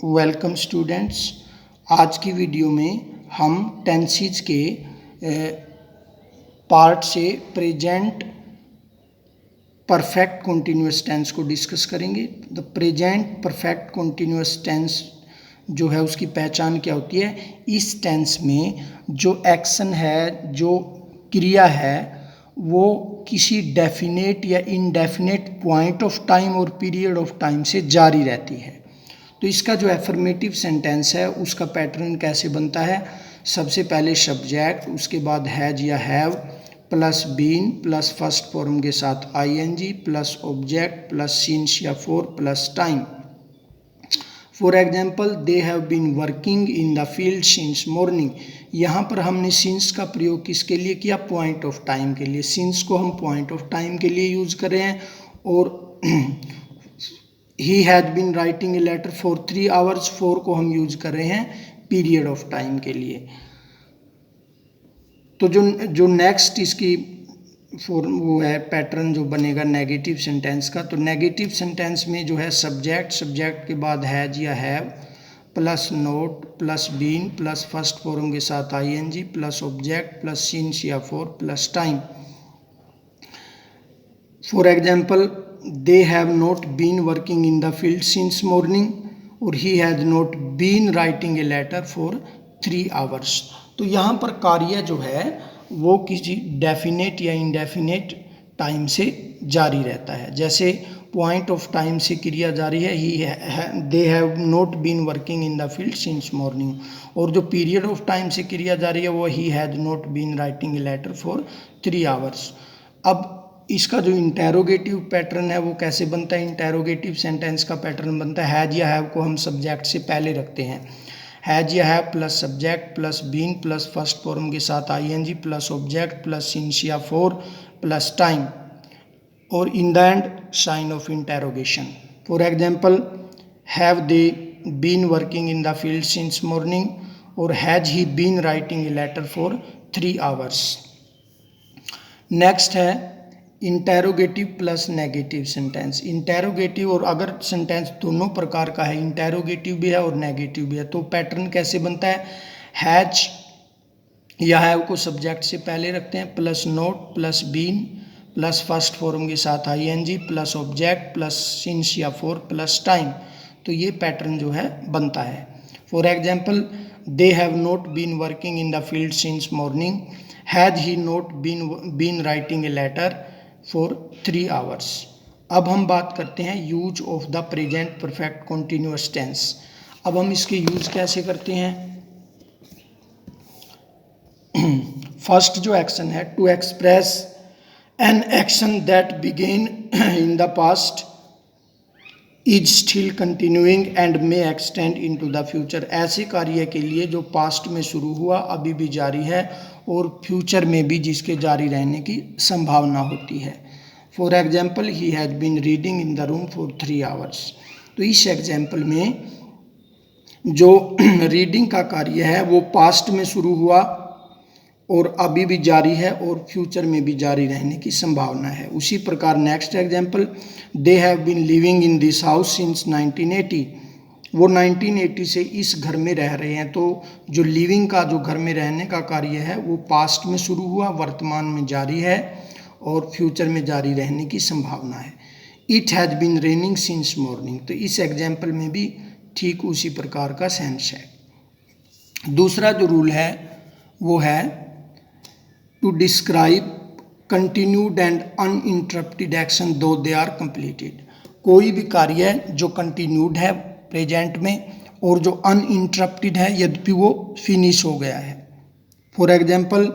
Welcome students. आज की video में हम टेंसेस के पार्ट से प्रेजेंट परफेक्ट कॉन्टिन्यूअस टेंस को डिस्कस करेंगे। The present perfect continuous tense जो है उसकी पहचान क्या होती है। इस टेंस में जो एक्शन है, जो क्रिया है, वो किसी डेफिनेट या इनडेफिनेट पॉइंट ऑफ टाइम और पीरियड ऑफ टाइम से जारी रहती है। तो इसका जो एफर्मेटिव सेंटेंस है उसका पैटर्न कैसे बनता है। सबसे पहले सब्जेक्ट, उसके बाद हैज या have plus been plus first form के साथ ING plus object plus since या for plus time. For example, they have been working in the field since morning. यहाँ पर हमने सिंस का प्रयोग किसके लिए किया? पॉइंट ऑफ टाइम के लिए। सिंस को हम पॉइंट ऑफ टाइम के लिए यूज कर रहे हैं। और he has been writing a letter for 3 hours, 4 को हम यूज कर रहे हैं पीरियड ऑफ टाइम के लिए। तो जो नेक्स्ट इसकी वो है पैटर्न जो बनेगा नेगेटिव सेंटेंस का। तो नेगेटिव सेंटेंस में जो है सब्जेक्ट के बाद हैज या have plus not plus been plus first form के साथ ING plus object plus since या for plus time. For example, they have not been working in the field since morning और he has not been writing a letter for 3 hours। तो यहाँ पर कार्य जो है वो किसी डेफिनेट या इनडेफिनेट टाइम से जारी रहता है। जैसे पॉइंट ऑफ टाइम से क्रिया जारी है, they have not been working in the field since morning. और जो पीरियड ऑफ टाइम से क्रिया जारी है वो he has not been writing a letter for 3 hours। अब इसका जो इंटेरोगेटिव पैटर्न है वो कैसे बनता है। इंटेरोगेटिव सेंटेंस का पैटर्न बनता है हैज या हैव को हम सब्जेक्ट से पहले रखते हैं। हैज या have plus subject plus been plus first form के साथ ING plus object plus since या फॉर प्लस टाइम और in the end sign of interrogation. For example, have they been working in the field since morning और has he been writing a letter for 3 hours। Next है interrogative plus negative sentence. Interrogative और अगर sentence दोनों प्रकार का है, interrogative भी है और नेगेटिव भी है, तो पैटर्न कैसे बनता है। हैज या हैव को सब्जेक्ट से पहले रखते हैं plus not plus been plus first form के साथ ING plus object plus since या फॉर प्लस टाइम। तो ये पैटर्न जो है बनता है। For example, they have not been working in the field since morning, has he not been writing a letter for 3 hours। अब हम बात करते हैं use of the present perfect continuous tense. अब हम इसके यूज कैसे करते हैं। फर्स्ट जो एक्शन है, to express an action that began in the past is still continuing and may extend into the future. ऐसे कार्य के लिए जो पास्ट में शुरू हुआ, अभी भी जारी है और फ्यूचर में भी जिसके जारी रहने की संभावना होती है। For example, he has been reading in the room for 3 hours। तो इस एग्जाम्पल में जो रीडिंग का कार्य है वो पास्ट में शुरू हुआ और अभी भी जारी है और फ्यूचर में भी जारी रहने की संभावना है। उसी प्रकार next example, they have been living in this house since 1980। वो 1980 से इस घर में रह रहे हैं। तो जो लिविंग का, जो घर में रहने का कार्य है वो पास्ट में शुरू हुआ, वर्तमान में जारी है और फ्यूचर में जारी रहने की संभावना है। It has been raining since morning. तो इस एग्जाम्पल में भी ठीक उसी प्रकार का सेंस है। दूसरा जो रूल है वो है to describe continued and uninterrupted action though they are completed. कोई भी कार्य जो कंटिन्यूड है प्रेजेंट में और जो अनइंटरप्टेड है यद्यपि वो फिनिश हो गया है। For example,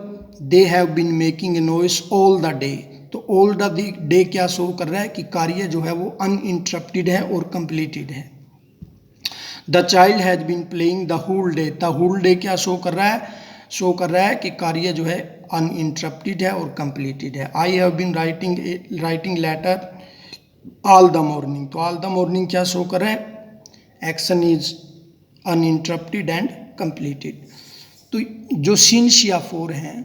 they have been making a noise all the day. तो ऑल द डे क्या शो कर रहा है कि कार्य जो है वो अनइंटरप्टेड है और कंप्लीटेड है। The child has been playing the whole day. The whole day क्या शो कर रहा है? शो कर रहा है कि कार्य जो है अनइंटरप्टेड है और कंप्लीटेड है। I have been writing letter all the morning. तो ऑल द मॉर्निंग क्या शो कर रहा है? Action is uninterrupted and completed. तो जो सिंस या फॉर हैं,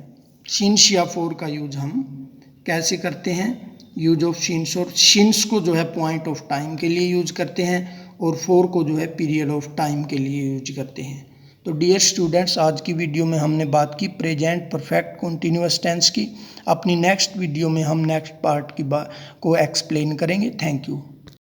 सिंस या फॉर का यूज हम कैसे करते हैं। यूज ऑफ सिंस, और सिंस को जो है पॉइंट ऑफ टाइम के लिए यूज करते हैं और फॉर को जो है पीरियड ऑफ टाइम के लिए यूज करते हैं। तो डियर स्टूडेंट्स, आज की वीडियो में हमने बात की प्रेजेंट परफेक्ट कॉन्टिन्यूअस टेंस की। अपनी नेक्स्ट वीडियो में हम नेक्स्ट पार्ट की बात को एक्सप्लेन करेंगे। Thank you.